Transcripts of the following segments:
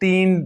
3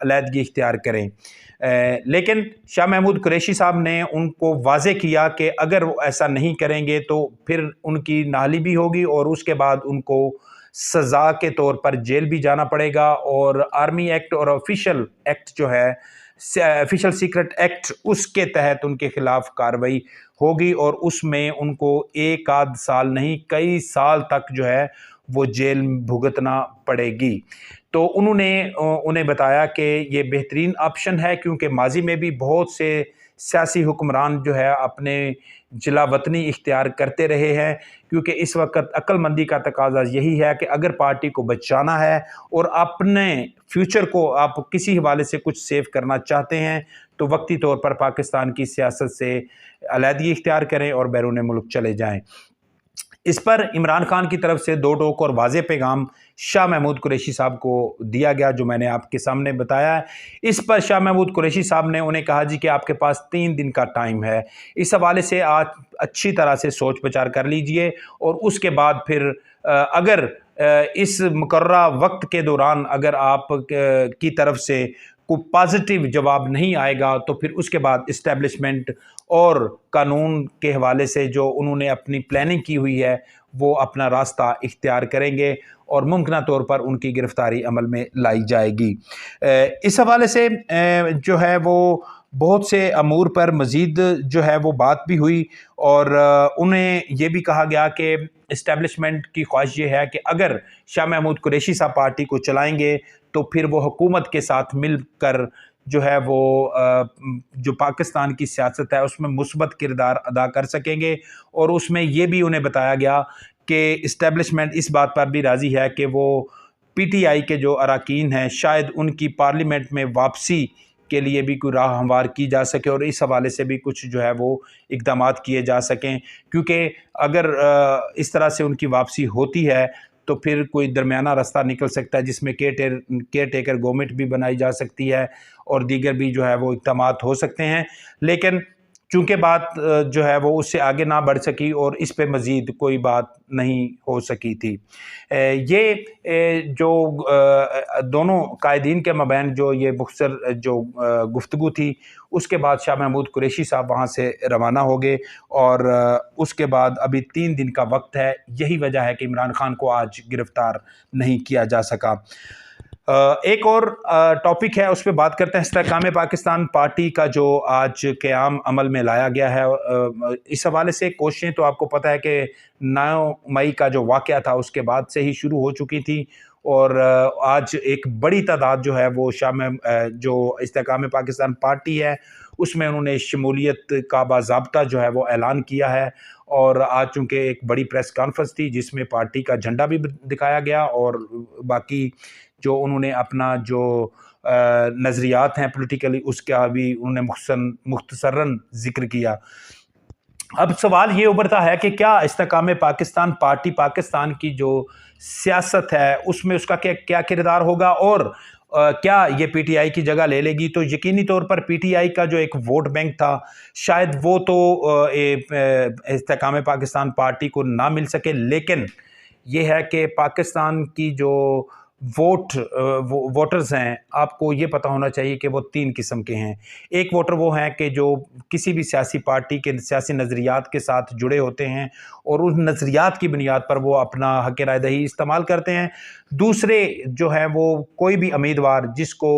علیحدگی اختیار کریں، لیکن شاہ محمود قریشی صاحب نے ان کو واضح کیا کہ اگر وہ ایسا نہیں کریں گے تو پھر ان کی نااہلی بھی ہوگی اور اس کے بعد ان کو سزا کے طور پر جیل بھی جانا پڑے گا، اور آرمی ایکٹ اور آفیشل ایکٹ جو ہے آفیشل سیکرٹ ایکٹ اس کے تحت ان کے خلاف کارروائی ہوگی، اور اس میں ان کو ایک آدھ سال نہیں کئی سال تک جو ہے وہ جیل بھگتنا پڑے گی۔ تو انہوں نے انہیں بتایا کہ یہ بہترین آپشن ہے، کیونکہ ماضی میں بھی بہت سے سیاسی حکمران جو ہے اپنے جلا وطنی اختیار کرتے رہے ہیں، کیونکہ اس وقت عقل مندی کا تقاضا یہی ہے کہ اگر پارٹی کو بچانا ہے اور اپنے فیوچر کو آپ کسی حوالے سے کچھ سیو کرنا چاہتے ہیں تو وقتی طور پر پاکستان کی سیاست سے علیحدگی اختیار کریں اور بیرون ملک چلے جائیں۔ اس پر عمران خان کی طرف سے دو ٹوک اور واضح پیغام شاہ محمود قریشی صاحب کو دیا گیا، جو میں نے آپ کے سامنے بتایا ہے۔ اس پر شاہ محمود قریشی صاحب نے انہیں کہا جی کہ آپ کے پاس 3 دن کا ٹائم ہے، اس حوالے سے آج اچھی طرح سے سوچ بچار کر لیجئے، اور اس کے بعد پھر اگر اس مقررہ وقت کے دوران اگر آپ کی طرف سے کوئی پازیٹیو جواب نہیں آئے گا تو پھر اس کے بعد اسٹیبلشمنٹ اور قانون کے حوالے سے جو انہوں نے اپنی پلاننگ کی ہوئی ہے وہ اپنا راستہ اختیار کریں گے، اور ممکنہ طور پر ان کی گرفتاری عمل میں لائی جائے گی۔ اس حوالے سے جو ہے وہ بہت سے امور پر مزید جو ہے وہ بات بھی ہوئی، اور انہیں یہ بھی کہا گیا کہ اسٹیبلشمنٹ کی خواہش یہ ہے کہ اگر شاہ محمود قریشی صاحب پارٹی کو چلائیں گے تو پھر وہ حکومت کے ساتھ مل کر جو ہے وہ جو پاکستان کی سیاست ہے اس میں مثبت کردار ادا کر سکیں گے، اور اس میں یہ بھی انہیں بتایا گیا کہ اسٹیبلشمنٹ اس بات پر بھی راضی ہے کہ وہ پی ٹی آئی کے جو اراکین ہیں شاید ان کی پارلیمنٹ میں واپسی کے لیے بھی کوئی راہ ہموار کی جا سکے، اور اس حوالے سے بھی کچھ جو ہے وہ اقدامات کیے جا سکیں، کیونکہ اگر اس طرح سے ان کی واپسی ہوتی ہے تو پھر کوئی درمیانہ راستہ نکل سکتا ہے جس میں کیئر ٹیکر گورنمنٹ بھی بنائی جا سکتی ہے اور دیگر بھی جو ہے وہ اقدامات ہو سکتے ہیں، لیکن چونکہ بات جو ہے وہ اس سے آگے نہ بڑھ سکی اور اس پہ مزید کوئی بات نہیں ہو سکی تھی۔ یہ جو دونوں قائدین کے مابین جو یہ مختصر جو گفتگو تھی، اس کے بعد شاہ محمود قریشی صاحب وہاں سے روانہ ہو گئے، اور اس کے بعد ابھی 3 دن کا وقت ہے، یہی وجہ ہے کہ عمران خان کو آج گرفتار نہیں کیا جا سکا۔ ایک اور ٹاپک ہے، اس پہ بات کرتے ہیں۔ استحکام پاکستان پارٹی کا جو آج قیام عمل میں لایا گیا ہے، اس حوالے سے کوششیں تو آپ کو پتہ ہے کہ 9 مئی کا جو واقعہ تھا اس کے بعد سے ہی شروع ہو چکی تھی، اور آج ایک بڑی تعداد جو ہے وہ جو استحکام پاکستان پارٹی ہے اس میں انہوں نے شمولیت کا باضابطہ جو ہے وہ اعلان کیا ہے، اور آج چونکہ ایک بڑی پریس کانفرنس تھی جس میں پارٹی کا جھنڈا بھی دکھایا گیا، اور باقی جو انہوں نے اپنا جو نظریات ہیں پولیٹیکلی اس کا بھی انہوں نے مختصراً ذکر کیا۔ اب سوال یہ ابھرتا ہے کہ کیا استحکام پاکستان پارٹی پاکستان کی جو سیاست ہے اس میں اس کا کیا کردار ہوگا، اور کیا یہ پی ٹی آئی کی جگہ لے گی؟ تو یقینی طور پر پی ٹی آئی کا جو ایک ووٹ بینک تھا شاید وہ تو استحکام پاکستان پارٹی کو نہ مل سکے، لیکن یہ ہے کہ پاکستان کی جو ووٹرز ہیں، آپ کو یہ پتہ ہونا چاہیے کہ وہ 3 قسم کے ہیں۔ ایک ووٹر وہ ہیں کہ جو کسی بھی سیاسی پارٹی کے سیاسی نظریات کے ساتھ جڑے ہوتے ہیں اور ان نظریات کی بنیاد پر وہ اپنا حق رائے دہی استعمال کرتے ہیں۔ دوسرے جو ہیں وہ کوئی بھی امیدوار جس کو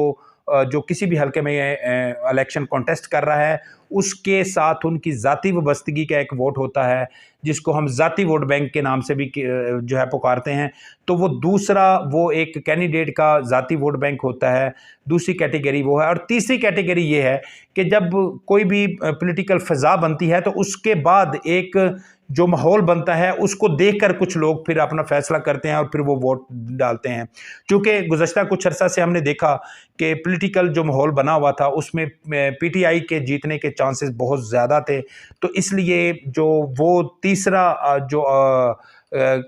جو کسی بھی حلقے میں الیکشن کانٹیسٹ کر رہا ہے اس کے ساتھ ان کی ذاتی وابستگی کا ایک ووٹ ہوتا ہے جس کو ہم ذاتی ووٹ بینک کے نام سے بھی جو ہے پکارتے ہیں، تو وہ دوسرا وہ ایک کینڈیڈیٹ کا ذاتی ووٹ بینک ہوتا ہے، دوسری کیٹیگری وہ ہے، اور تیسری کیٹیگری یہ ہے کہ جب کوئی بھی پولیٹیکل فضا بنتی ہے تو اس کے بعد ایک جو ماحول بنتا ہے اس کو دیکھ کر کچھ لوگ پھر اپنا فیصلہ کرتے ہیں اور پھر وہ ووٹ ڈالتے ہیں۔ چونکہ گزشتہ کچھ عرصہ سے ہم نے دیکھا کہ پولیٹیکل جو ماحول بنا ہوا تھا اس میں پی ٹی آئی کے جیتنے کے چانسز بہت زیادہ تھے، تو اس لیے جو وہ تیسرا جو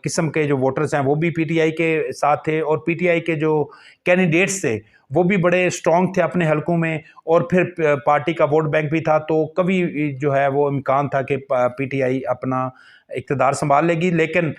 قسم کے جو ووٹرز ہیں وہ بھی پی ٹی آئی کے ساتھ تھے، اور پی ٹی آئی کے جو کینڈیڈیٹس تھے وہ بھی بڑے اسٹرانگ تھے اپنے حلقوں میں، اور پھر پارٹی کا ووٹ بینک بھی تھا، تو کبھی جو ہے وہ امکان تھا کہ پی ٹی آئی اپنا اقتدار سنبھال لے گی، لیکن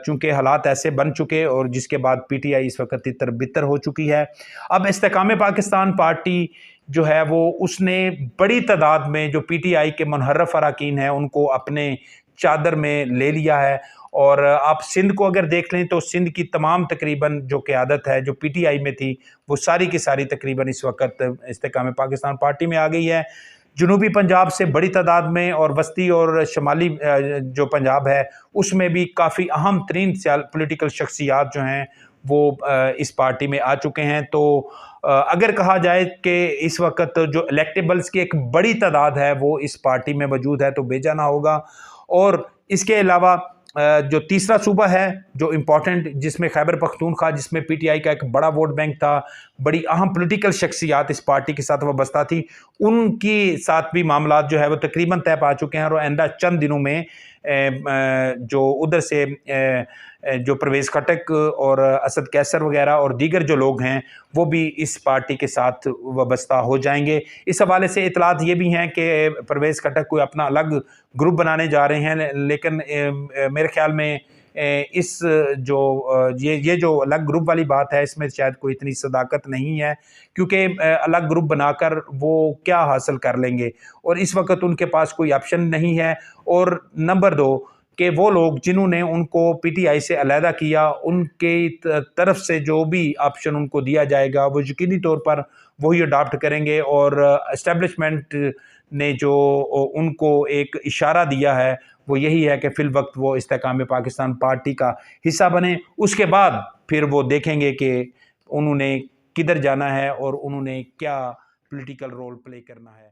چونکہ حالات ایسے بن چکے اور جس کے بعد پی ٹی آئی اس وقت تتر بتر ہو چکی ہے۔ اب استحکام پاکستان پارٹی جو ہے وہ اس نے بڑی تعداد میں جو پی ٹی آئی کے منحرف اراکین ہیں ان کو اپنے چادر میں لے لیا ہے، اور آپ سندھ کو اگر دیکھ لیں تو سندھ کی تمام تقریباً جو قیادت ہے جو پی ٹی آئی میں تھی وہ ساری کی ساری تقریباً اس وقت استحکام پاکستان پارٹی میں آ گئی ہے۔ جنوبی پنجاب سے بڑی تعداد میں، اور وسطی اور شمالی جو پنجاب ہے اس میں بھی کافی اہم ترین پولیٹیکل شخصیات جو ہیں وہ اس پارٹی میں آ چکے ہیں۔ تو اگر کہا جائے کہ اس وقت جو الیکٹیبلز کی ایک بڑی تعداد ہے وہ اس پارٹی میں موجود ہے تو بھیجا نہ ہوگا۔ اور اس کے علاوہ جو تیسرا صوبہ ہے جو امپورٹنٹ، جس میں خیبر پختونخوا، جس میں پی ٹی آئی کا ایک بڑا ووٹ بینک تھا، بڑی اہم پولیٹیکل شخصیات اس پارٹی کے ساتھ وابستہ تھی، ان کی ساتھ بھی معاملات جو ہے وہ تقریباً طے پا چکے ہیں، اور آئندہ چند دنوں میں جو ادھر سے جو پرویز خٹک اور اسد کیسر وغیرہ اور دیگر جو لوگ ہیں وہ بھی اس پارٹی کے ساتھ وابستہ ہو جائیں گے۔ اس حوالے سے اطلاعات یہ بھی ہیں کہ پرویز خٹک کوئی اپنا الگ گروپ بنانے جا رہے ہیں، لیکن میرے خیال میں اس جو یہ جو الگ گروپ والی بات ہے اس میں شاید کوئی اتنی صداقت نہیں ہے، کیونکہ الگ گروپ بنا کر وہ کیا حاصل کر لیں گے، اور اس وقت ان کے پاس کوئی آپشن نہیں ہے۔ اور نمبر دو کہ وہ لوگ جنہوں نے ان کو پی ٹی آئی سے علیحدہ کیا، ان کی طرف سے جو بھی آپشن ان کو دیا جائے گا وہ یقینی طور پر وہی اڈاپٹ کریں گے، اور اسٹیبلشمنٹ نے جو ان کو ایک اشارہ دیا ہے وہ یہی ہے کہ فی الوقت وہ استحکام پاکستان پارٹی کا حصہ بنے، اس کے بعد پھر وہ دیکھیں گے کہ انہوں نے کدھر جانا ہے اور انہوں نے کیا پولیٹیکل رول پلے کرنا ہے۔